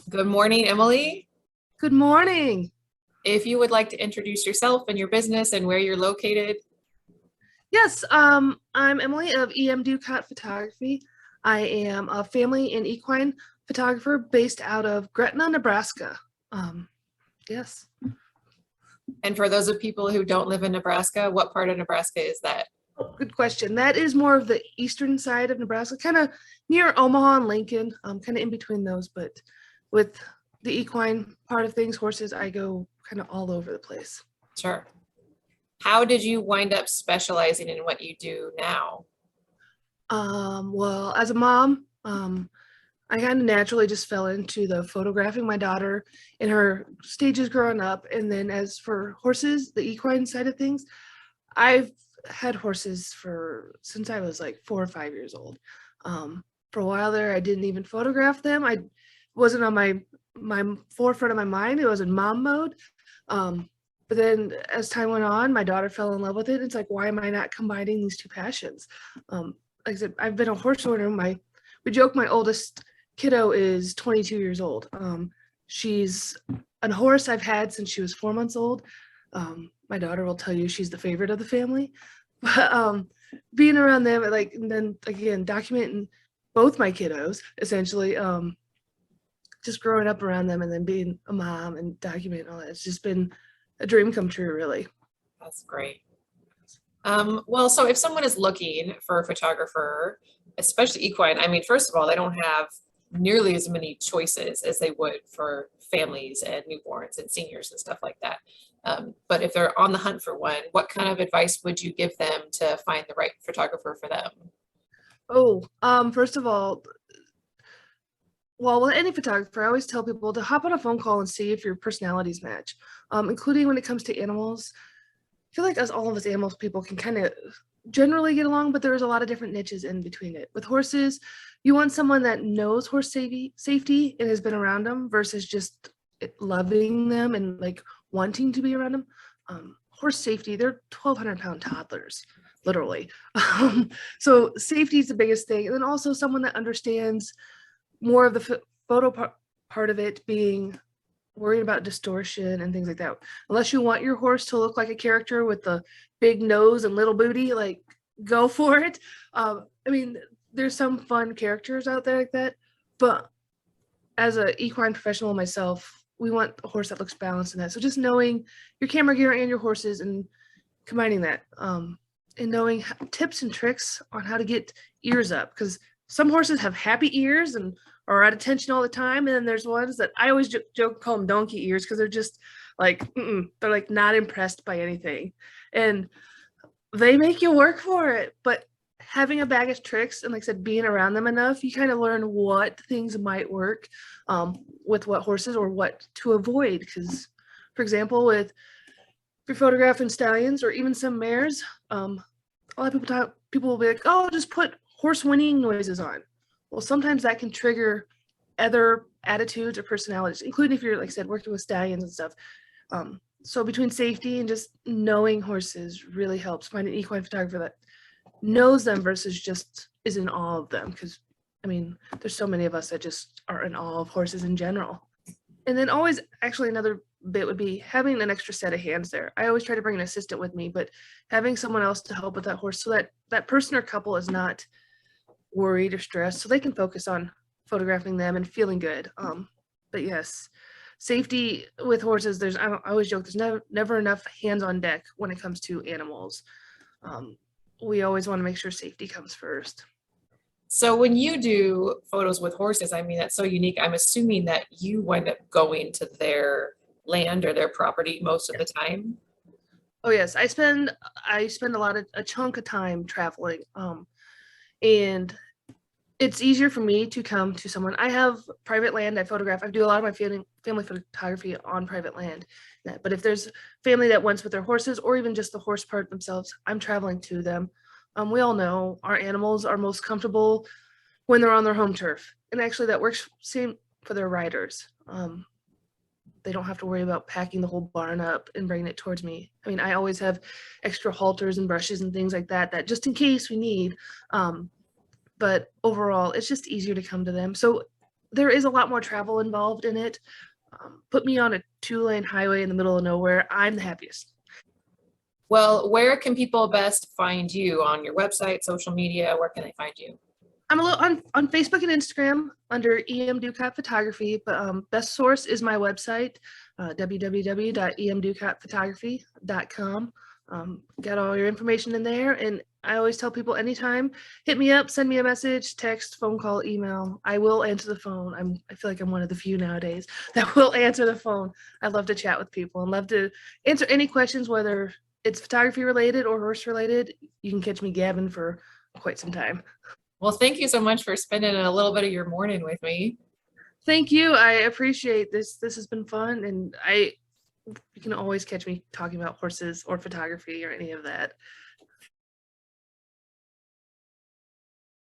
Good morning, Emily. Good morning. If you would like to introduce yourself and your business and where you're located. Yes, I'm Emily of EMDukat Photography. I am a family and equine photographer based out of Gretna, Nebraska. Um, yes. And for those of people who don't live in Nebraska, what part of Nebraska is that? Good question. That is more of the eastern side of Nebraska, kind of near Omaha and Lincoln, kind of in between those. But with the equine part of things, horses, I go kind of all over the place. Sure. How did you wind up specializing in what you do now? Well, as a mom, I kind of naturally just fell into the photographing my daughter in her stages growing up. And then as for horses, the equine side of things, I've had horses for since I was like 4 or 5 years old. For a while there, I didn't even photograph them. I wasn't on my forefront of my mind. It was in mom mode. But then as time went on, my daughter fell in love with it. It's like, why am I not combining these two passions? Like I said, I've been a horse owner. We joke my oldest kiddo is 22 years old. She's a horse I've had since she was 4 months old. My daughter will tell you she's the favorite of the family. But being around them, like, and then again, documenting both my kiddos, essentially, just growing up around them and then being a mom and documenting all that, it's just been a dream come true, really. That's great. Well, so if someone is looking for a photographer, especially equine, I mean, first of all, they don't have nearly as many choices as they would for families and newborns and seniors and stuff like that. But if they're on the hunt for one, what kind of advice would you give them to find the right photographer for them? Oh, first of all, well, with any photographer, I always tell people to hop on a phone call and see if your personalities match, including when it comes to animals. I feel like all of us animals people can kind of generally get along, but there's a lot of different niches in between it. With horses, you want someone that knows horse safety and has been around them versus just loving them and like wanting to be around them. Horse safety, they're 1,200-pound toddlers, literally. So safety is the biggest thing. And then also someone that understands more of the photo part of it being worried about distortion and things like that. Unless you want your horse to look like a character with the big nose and little booty, like go for it. I mean, there's some fun characters out there like that, but as an equine professional myself, we want a horse that looks balanced in that. So just knowing your camera gear and your horses and combining that, and knowing tips and tricks on how to get ears up, because some horses have happy ears and are at attention all the time, and then there's ones that I always joke call them donkey ears because they're just like they're like not impressed by anything, and they make you work for it. But having a bag of tricks and like I said, being around them enough, you kind of learn what things might work with what horses or what to avoid. Because, for example, with if you're photographing stallions or even some mares, a lot of people will be like, "Oh, just put horse whinnying noises on." Well, sometimes that can trigger other attitudes or personalities, including if you're, like I said, working with stallions and stuff. So between safety and just knowing horses really helps. Find an equine photographer that knows them versus just is in awe of them. Because I mean, there's so many of us that just are in awe of horses in general. And then always, actually, another bit would be having an extra set of hands there. I always try to bring an assistant with me, but having someone else to help with that horse so that that person or couple is not worried or stressed, so they can focus on photographing them and feeling good. But yes, safety with horses, I always joke, there's never enough hands on deck when it comes to animals. We always want to make sure safety comes first. So when you do photos with horses, I mean, that's so unique. I'm assuming that you wind up going to their land or their property most of the Yes. time. Oh yes, I spend a chunk of time traveling. And it's easier for me to come to someone. I have private land I photograph. I do a lot of my family photography on private land. But if there's family that wants with their horses or even just the horse part themselves, I'm traveling to them. We all know our animals are most comfortable when they're on their home turf. And actually that works same for their riders. They don't have to worry about packing the whole barn up and bringing it towards me. I mean, I always have extra halters and brushes and things like that, that just in case we need. But overall, it's just easier to come to them. So there is a lot more travel involved in it. Put me on a 2-lane highway in the middle of nowhere, I'm the happiest. Well, where can people best find you? On your website, social media? Where can they find you? I'm a little on Facebook and Instagram under EMDukat Photography, but best source is my website, www.emdukatphotography.com. Got all your information in there, and I always tell people anytime, hit me up, send me a message, text, phone call, email. I will answer the phone. I feel like I'm one of the few nowadays that will answer the phone. I love to chat with people and love to answer any questions, whether it's photography related or horse related. You can catch me gabbing for quite some time. Well, thank you so much for spending a little bit of your morning with me. Thank you. I appreciate this. This has been fun, and you can always catch me talking about horses or photography or any of that.